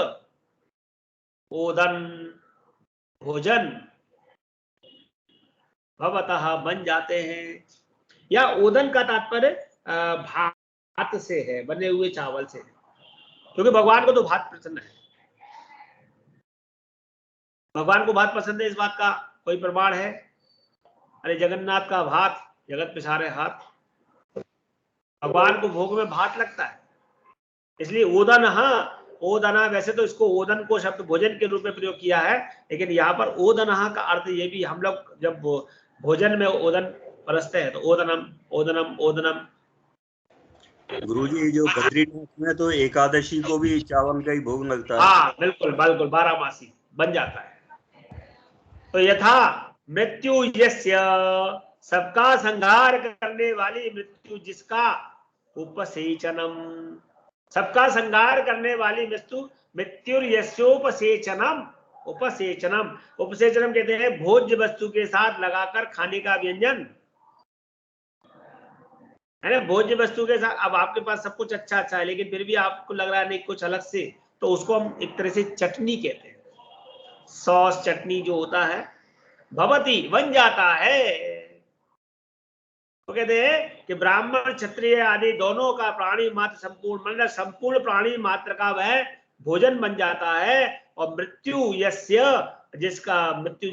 ओदन, भोजन, भवतः बन जाते हैं। या ओदन का तात्पर्य भात से है, बने हुए चावल से, क्योंकि भगवान को तो भात पसंद है। भगवान को भात पसंद है, इस बात का कोई प्रमाण है? अरे जगन्नाथ का भात, जगत पिसारे हाथ, भगवान को भोग में भात लगता है, इसलिए ओदन, हाँ ओदना, वैसे तो इसको ओदन को शब्द भोजन के रूप में प्रयोग किया है, लेकिन यहाँ पर ओदनहा का अर्थ ये भी, हम लोग जब भोजन में ओदन परसते हैं तो ओदनम ओदनम ओदनम। गुरुजी जो बद्रीनाथ में तो एकादशी को भी चावल का ही भोग लगता है। हाँ बिल्कुल बिल्कुल, 12 मासी बन जाता है। तो यथा मृत्यु यस्य, सबका संहार करने वाली मृत्यु जिसका, उपसेचनम, सबका संहार करने वाली मृत्यु यस्योपसेचनम, उपसेचनम, उपसेचनम कहते हैं भोज्य वस्तु के साथ लगाकर खाने का व्यंजन है ना। भोज्य वस्तु के साथ, अब आपके पास सब कुछ अच्छा अच्छा है लेकिन फिर भी आपको लग रहा है नहीं कुछ अलग से, तो उसको हम एक तरह से चटनी कहते हैं। सॉस चटनी जो होता है, भवती बन जाता है। तो कहते हैं कि ब्राह्मण क्षत्रिय आदि दोनों का प्राणी मात्र संपूर्ण, मतलब संपूर्ण प्राणी मात्र का वह भोजन बन जाता है। और मृत्यु यस्य, जिसका मृत्यु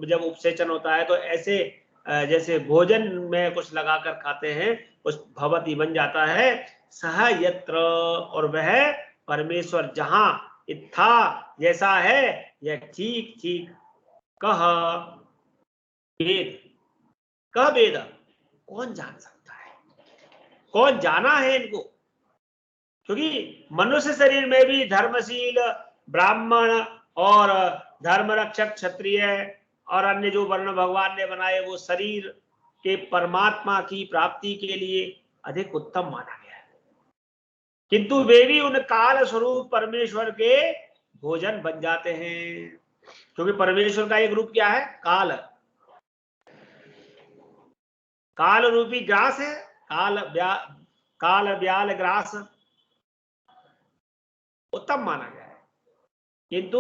जब उपसेचन होता है तो ऐसे जैसे भोजन में कुछ लगाकर खाते हैं, उस भवती बन जाता है। सह यत्र, और वह परमेश्वर जहां इत्था जैसा है, यह ठीक ठीक कह वेद, कह वेद, कौन जान सकता है, कौन जाना है इनको? क्योंकि मनुष्य शरीर में भी धर्मशील ब्राह्मण और धर्म रक्षक क्षत्रिय और अन्य जो वर्ण भगवान ने बनाए, वो शरीर के परमात्मा की प्राप्ति के लिए अधिक उत्तम माना गया है, किंतु वे भी उन काल स्वरूप परमेश्वर के भोजन बन जाते हैं। क्योंकि परमेश्वर का एक रूप क्या है? काल, काल रूपी ग्रास है, काल ब्याल ग्रास उत्तम माना गया है। किंतु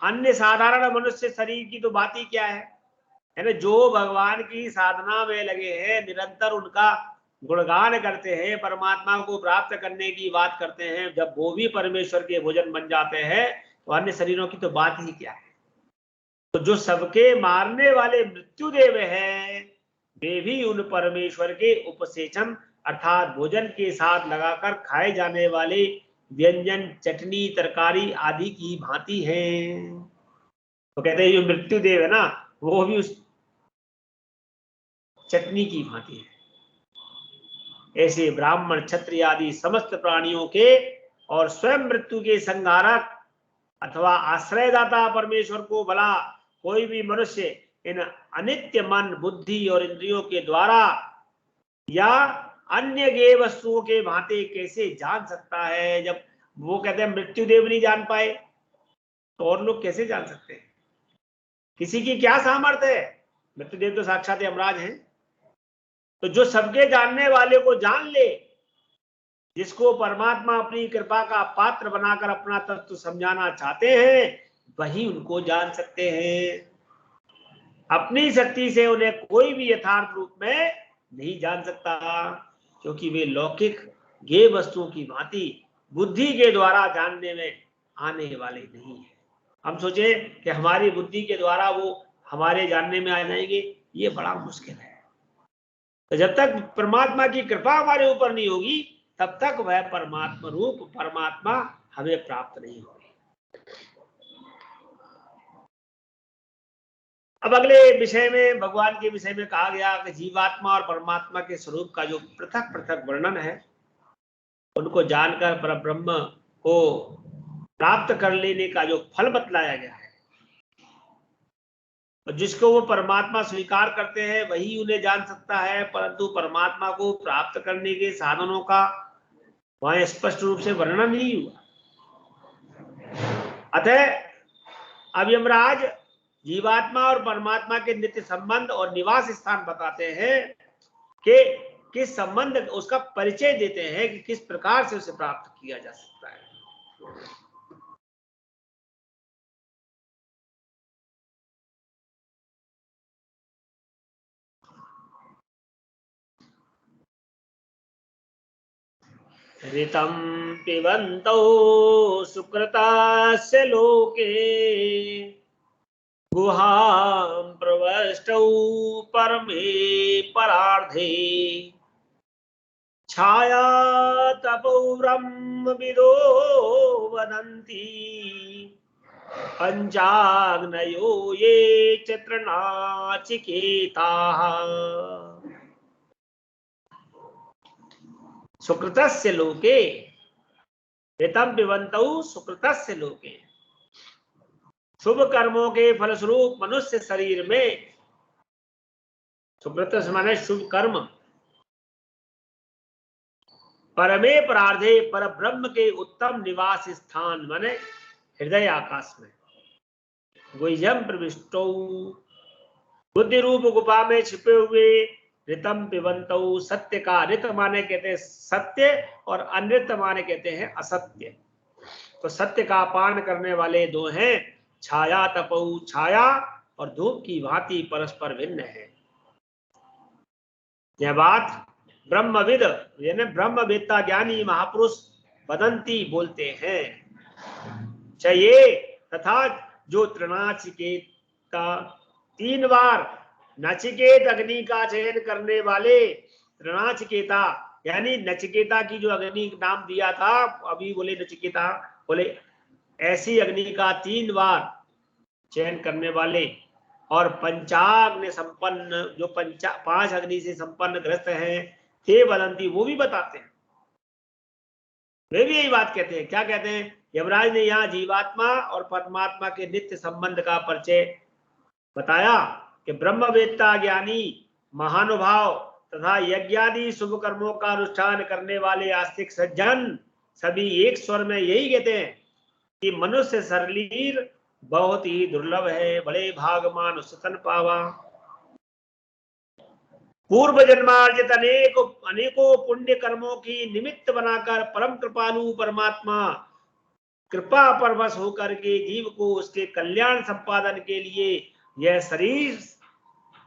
अन्य साधारण मनुष्य शरीर की तो बात ही क्या है ना? जो भगवान की साधना में लगे हैं, निरंतर उनका गुणगान करते हैं, परमात्मा को प्राप्त करने की बात करते हैं, जब वो भी परमेश्वर के भोजन बन जाते हैं तो अन्य शरीरों की तो बात ही क्या है। तो जो सबके मारने वाले मृत्युदेव हैं, वे भी उन परमेश्वर के उपसेचन अर्थात भोजन के साथ लगाकर खाए जाने वाले व्यंजन, चटनी, तरकारी आदि की भांति हैं। तो कहते हैं जो मृत्युदेव है ना, वो भी उस चटनी की भांति है। ऐसे ब्राह्मण क्षत्रिय आदि समस्त प्राणियों के और स्वयं मृत्यु के संहारक अथवा आश्रयदाता परमेश्वर को भला कोई भी मनुष्य इन अनित्य मन, बुद्धि और इंद्रियों के द्वारा या अन्य गेय वस्तुओं के भांति कैसे जान सकता है? जब वो कहते हैं मृत्युदेव नहीं जान पाए, तो और लोग कैसे जान सकते हैं? किसी की क्या सामर्थ्य है? मृत्युदेव तो साक्षात यमराज हैं। तो जो सबके जानने वाले को जान ले, जिसको परमात्मा अपनी कृपा का पात्र बनाकर अपना तत्व समझाना चाहते हैं, वही उनको जान सकते हैं। अपनी शक्ति से उन्हें कोई भी यथार्थ रूप में नहीं जान सकता, क्योंकि वे लौकिक गेय वस्तुओं की भांति बुद्धि के द्वारा जानने में आने वाले नहीं है। हम सोचे कि हमारी बुद्धि के द्वारा वो हमारे जानने में आ जाएंगे, ये बड़ा मुश्किल है। तो जब तक परमात्मा की कृपा हमारे ऊपर नहीं होगी, तब तक वह परमात्मा रूप परमात्मा हमें प्राप्त नहीं होगी। अब अगले विषय में, भगवान के विषय में कहा गया कि जीवात्मा और परमात्मा के स्वरूप का जो पृथक पृथक वर्णन है, उनको जानकर परब्रह्म को प्राप्त कर लेने का जो फल बतलाया गया है, और जिसको वो परमात्मा स्वीकार करते हैं वही उन्हें जान सकता है, परंतु परमात्मा को प्राप्त करने के साधनों का वहां स्पष्ट रूप से वर्णन नहीं हुआ। अतः अब यमराज जीवात्मा और परमात्मा के नित्य संबंध और निवास स्थान बताते हैं कि किस संबंध, उसका परिचय देते हैं कि किस प्रकार से उसे प्राप्त किया जा सकता है। ऋतं पिबन्तौ सुकृतास्य लोके गुहां प्रवष्टौ परमे परार्धे छाया तपो ब्रह्मविदो वदन्ति पंचाग्नयो ये च तृणाचिकेताः। सुकृतस्य लोके ऋतं पिबन्तौ सुकृतस्य लोके, शुभ कर्मों के फलस्वरूप मनुष्य शरीर में, सुकृत माने शुभ कर्म, परमे परार्धे पर ब्रह्म के उत्तम निवास स्थान माने हृदय आकाश में, गुह्यम प्रविष्टौ बुद्धि रूप गुफा में छिपे हुए, ऋतम पिबन्तौ सत्य का, ऋत माने कहते हैं सत्य और अनृत माने कहते हैं असत्य। तो सत्य का पान करने वाले दो हैं, छाया तपौ, छाया और धूप की भांति परस्पर भिन्न है। यह बात ब्रह्मविद यानी ब्रह्मवेत्ता ज्ञानी महापुरुष वदंती बोलते हैं। चाहिए तथा जो त्रिनाचिकेता 3 बार नचिकेत अग्नि का चयन करने वाले त्रिनाचिकेता यानी नचिकेता की जो अग्नि नाम दिया था, अभी बोले नचिकेता, बोले ऐसी अग्नि का 3 बार चयन करने वाले और पंचाग्नि संपन्न जो 5 अग्नि से संपन्न ग्रस्त हैं, ते वदंती, वो भी बताते हैं, वे भी यही बात कहते हैं। क्या कहते हैं? यमराज ने यहाँ जीवात्मा और परमात्मा के नित्य संबंध का परिचय बताया कि ब्रह्मवेत्ता ज्ञानी महानुभाव तथा यज्ञादि शुभ कर्मों का अनुष्ठान करने वाले आस्तिक सज्जन सभी एक स्वर में यही कहते हैं कि मनुष्य शरीर बहुत ही दुर्लभ है, बड़े भागमान सतन पावा। पूर्व जन्मार्जित अनेकों पुण्य कर्मों की निमित्त बनाकर परम कृपालु परमात्मा कृपा परवश होकर के जीव को उसके कल्याण संपादन के लिए यह शरीर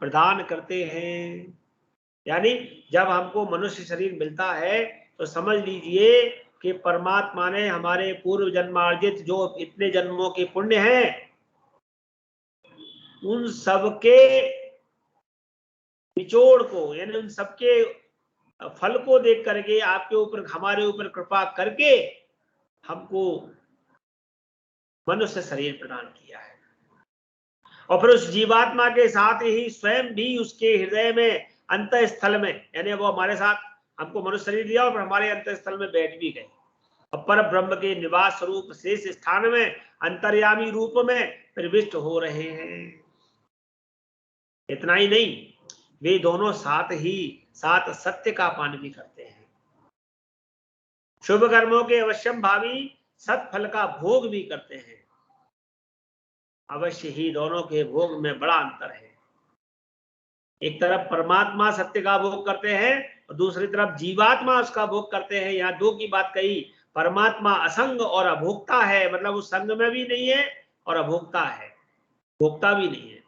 प्रदान करते हैं। यानी जब हमको मनुष्य शरीर मिलता है तो समझ लीजिए कि परमात्मा ने हमारे पूर्व जन्मार्जित जो इतने जन्मों के पुण्य हैं, उन सबके निचोड़ को यानी उन सबके फल को देख करके आपके ऊपर हमारे ऊपर कृपा करके हमको मनुष्य शरीर प्रदान किया है। और फिर उस जीवात्मा के साथ ही स्वयं भी उसके हृदय में अंतःस्थल में यानी वो हमारे साथ हमको मनुष्य शरीर दिया और हमारे अंतःस्थल में बैठ भी गए और पर ब्रह्म के निवास स्वरूप शेष स्थान में अंतर्यामी रूप में प्रविष्ट हो रहे हैं। इतना ही नहीं, वे दोनों साथ सत्य का पान भी करते हैं, शुभ कर्मों के अवश्यम भावी सत्फल का भोग भी करते हैं। अवश्य ही दोनों के भोग में बड़ा अंतर है। एक तरफ परमात्मा सत्य का भोग करते हैं और दूसरी तरफ जीवात्मा उसका भोग करते हैं। यहाँ दो की बात कही, परमात्मा असंग और अभोक्ता है, मतलब वो संग में भी नहीं है और अभोक्ता है, भोक्ता भी नहीं है।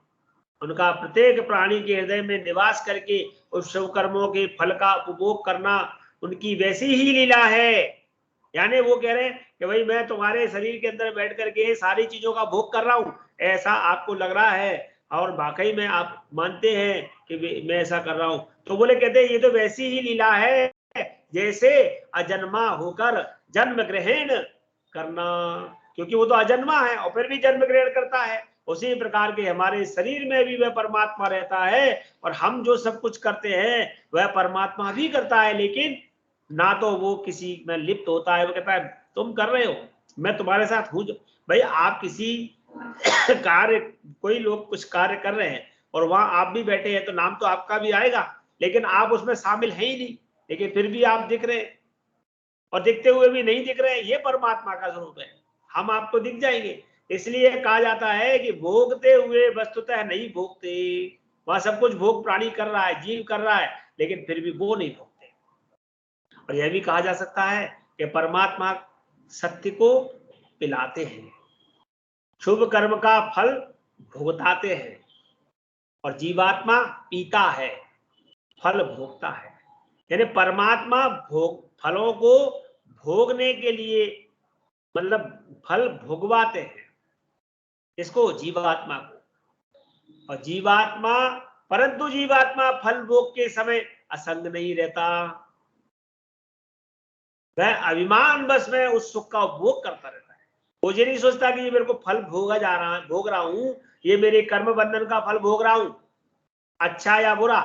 उनका प्रत्येक प्राणी के हृदय में निवास करके उस शुभ कर्मों के फल का उपभोग करना उनकी वैसी ही लीला है। यानी वो कह रहे हैं कि भाई मैं तुम्हारे शरीर के अंदर बैठ करके सारी चीजों का भोग कर रहा हूं, ऐसा आपको लग रहा है और वाकई में आप मानते हैं कि मैं ऐसा कर रहा हूं, तो बोले कहते हैं ये तो वैसी ही लीला है जैसे अजन्मा होकर जन्म ग्रहण करना, क्योंकि वो तो अजन्मा है और फिर भी जन्म ग्रहण करता है। उसी प्रकार के हमारे शरीर में भी वह परमात्मा रहता है और हम जो सब कुछ करते हैं वह परमात्मा भी करता है, लेकिन ना तो वो किसी में लिप्त होता है। वो कहता है तुम कर रहे हो, मैं तुम्हारे साथ हूं। भाई आप किसी कार्य, कोई लोग कुछ कार्य कर रहे हैं और वहां आप भी बैठे हैं तो नाम तो आपका भी आएगा, लेकिन आप उसमें शामिल है ही नहीं, लेकिन फिर भी आप दिख रहे हैं और दिखते हुए भी नहीं दिख रहे हैं। ये परमात्मा का स्वरूप है, हम आपको दिख जाएंगे। इसलिए कहा जाता है कि भोगते हुए वस्तुतः नहीं भोगते। वहां सब कुछ भोग प्राणी कर रहा है, जीव कर रहा है, लेकिन फिर भी वो नहीं भोगते। और यह भी कहा जा सकता है कि परमात्मा सत्य को पिलाते हैं, शुभ कर्म का फल भुगताते हैं और जीवात्मा पीता है, फल भोगता है। यानी परमात्मा फलों को भोगने के लिए मतलब फल भोगवाते हैं इसको, जीवात्मा को, और जीवात्मा परंतु जीवात्मा फल भोग के समय असंग नहीं रहता, वह अभिमान बस में उस सुख का उपभोग करता रहता है। वो ये नहीं सोचता कि ये मेरे को फल भोग रहा हूं, ये मेरे कर्म बंधन का फल भोग रहा हूं, अच्छा या बुरा।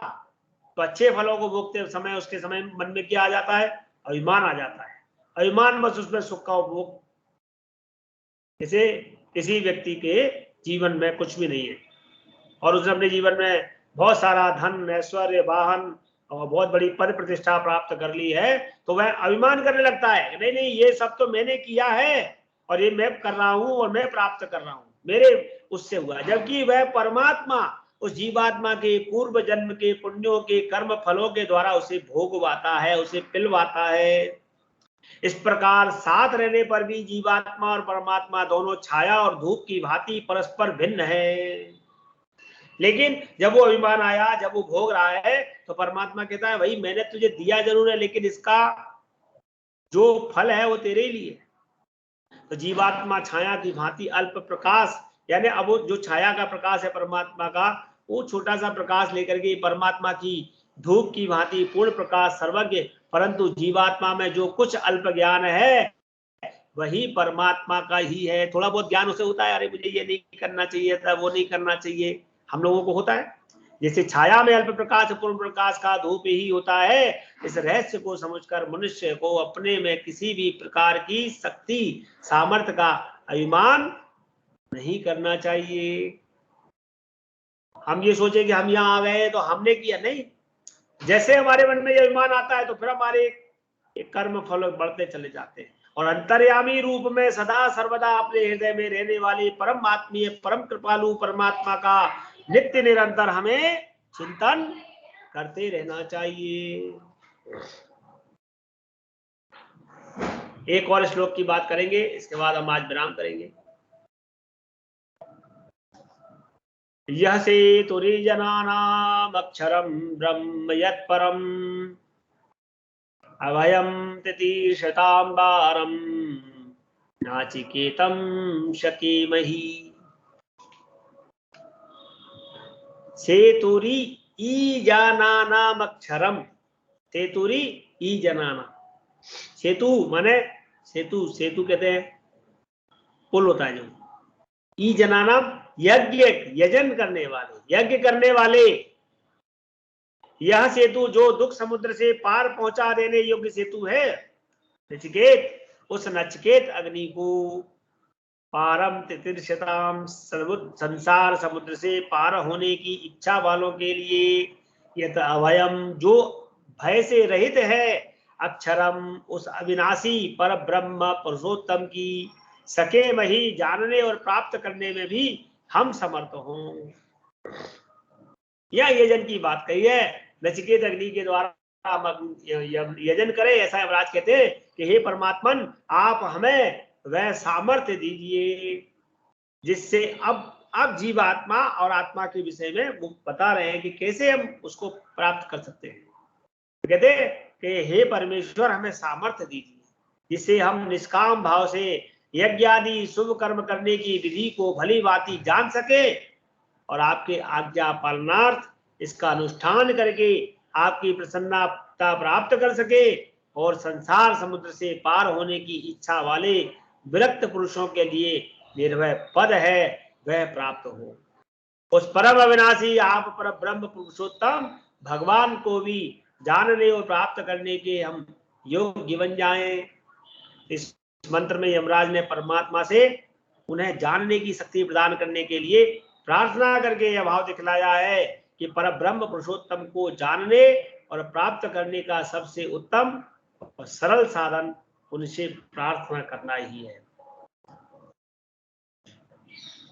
तो अच्छे फलों को भोगते समय उसके समय मन में क्या आ जाता है? अभिमान आ जाता है। अभिमान बस उसमें सुख का उपभोग, इसे किसी व्यक्ति के जीवन में कुछ भी नहीं है और उसने अपने जीवन में बहुत सारा धन, ऐश्वर्य, वाहन और बहुत बड़ी पद प्रतिष्ठा प्राप्त कर ली है, तो वह अभिमान करने लगता है, नहीं नहीं ये सब तो मैंने किया है और ये मैं कर रहा हूं और मैं प्राप्त कर रहा हूं, मेरे उससे हुआ। जबकि वह परमात्मा उस जीवात्मा के पूर्व जन्म के पुण्यों के कर्म फलों के द्वारा उसे भोगवाता है, उसे पिलवाता है। इस प्रकार साथ रहने पर भी जीवात्मा और परमात्मा दोनों छाया और धूप की भांति परस्पर भिन्न है। लेकिन जब वो अभिमान आया, जब वो भोग रहा है, तो परमात्मा कहता है भाई मैंने तुझे दिया जरूर है, लेकिन इसका जो फल है वो तेरे ही लिए। तो जीवात्मा छाया की भांति अल्प प्रकाश, यानी अब वो जो छाया का प्रकाश है परमात्मा का, वो छोटा सा प्रकाश लेकर के परमात्मा की धूप की भांति पूर्ण प्रकाश सर्वज्ञ, परंतु जीवात्मा में जो कुछ अल्प ज्ञान है वही परमात्मा का ही है। थोड़ा बहुत ज्ञान उसे होता है, अरे मुझे ये नहीं करना चाहिए था, वो नहीं करना चाहिए, हम लोगों को होता है। जैसे छाया में अल्प प्रकाश पूर्ण प्रकाश का धूप ही होता है, इस रहस्य को समझकर मनुष्य को अपने में किसी भी प्रकार की शक्ति सामर्थ्य का अभिमान नहीं करना चाहिए। हम ये सोचे कि हम यहाँ आ गए तो हमने किया, नहीं। जैसे हमारे मन में ये अभिमान आता है तो फिर हमारे कर्म फल बढ़ते चले जाते हैं। और अंतर्यामी रूप में सदा सर्वदा अपने हृदय में रहने वाले परम आत्मीय परम कृपालु परमात्मा का नित्य निरंतर हमें चिंतन करते रहना चाहिए। एक और श्लोक की बात करेंगे, इसके बाद हम आज विराम करेंगे। यह सेतुरीजनानाम् अक्षरं ब्रह्म यत्परम् अभयं तितीर्षतां वारं नाचिकेतं शकीमहि। सेतुरी ईजानानाम् अक्षरम, सेतुरी ईजनाना, सेतु माने सेतु, सेतु कहते हैं पुल होता है जो, ईजनानाम यज्ञ, यजन करने वाले, यज्ञ करने वाले। यह सेतु जो दुख समुद्र से पार पहुंचा देने योग्य सेतु है, नचिकेत, उस नचिकेत अग्नि को पारम तितीर्षताम, संसार समुद्र से पार होने की इच्छा वालों के लिए, यत अभयम जो भय से रहित है, अक्षरम उस अविनाशी पर ब्रह्म पुरुषोत्तम की सके मही जानने और प्राप्त करने में भी हम समर्थ हों। यह यजन की बात कही है, नचिकेत अग्नि के द्वारा यजन करे, ऐसा यमराज कहते हैं कि हे परमात्मन आप हमें वह सामर्थ्य दीजिए जिससे अब जीवात्मा और आत्मा के विषय में वो बता रहे हैं कि कैसे हम उसको प्राप्त कर सकते हैं। कहते हैं कि हे परमेश्वर हमें सामर्थ्य दीजिए जिससे हम निष्काम भाव से यज्ञ आदि शुभ कर्म करने की विधि को भली भांति जान सके और आपके आज्ञा पालनार्थ इसका अनुष्ठान करके आपकी प्रसन्नता प्राप्त कर सके और संसार समुद्र से पार होने की इच्छा वाले विरक्त पुरुषों के लिए निर्भय पद है वह प्राप्त हो। उस परम अविनाशी आप पर ब्रह्म पुरुषोत्तम भगवान को भी जानने और प्राप्त करने के हम योग्य बन जाएं। इस मंत्र में यमराज ने परमात्मा से उन्हें जानने की शक्ति प्रदान करने के लिए प्रार्थना करके यह भाव दिखलाया है कि पर ब्रह्म पुरुषोत्तम को जानने और प्राप्त करने का सबसे उत्तम और सरल साधन उनसे प्रार्थना करना ही है।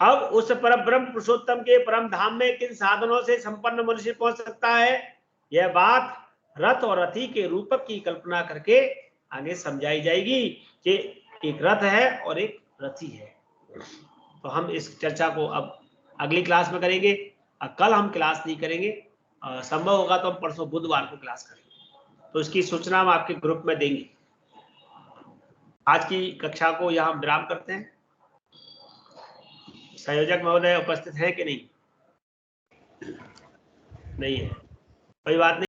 अब उस पर ब्रह्म पुरुषोत्तम के परम धाम में किन साधनों से संपन्न मनुष्य पहुंच सकता है, यह बात रथ और रथी के रूपक की कल्पना करके आगे समझाई जाएगी कि एक रथ है और एक रथी है। तो हम इस चर्चा को अब अगली क्लास में करेंगे। कल हम क्लास नहीं करेंगे, संभव होगा तो हम परसों बुधवार को क्लास करेंगे, तो इसकी सूचना हम आपके ग्रुप में देंगे। आज की कक्षा को यहाँ विराम करते हैं। संयोजक महोदय उपस्थित है कि नहीं? नहीं है, कोई बात नहीं।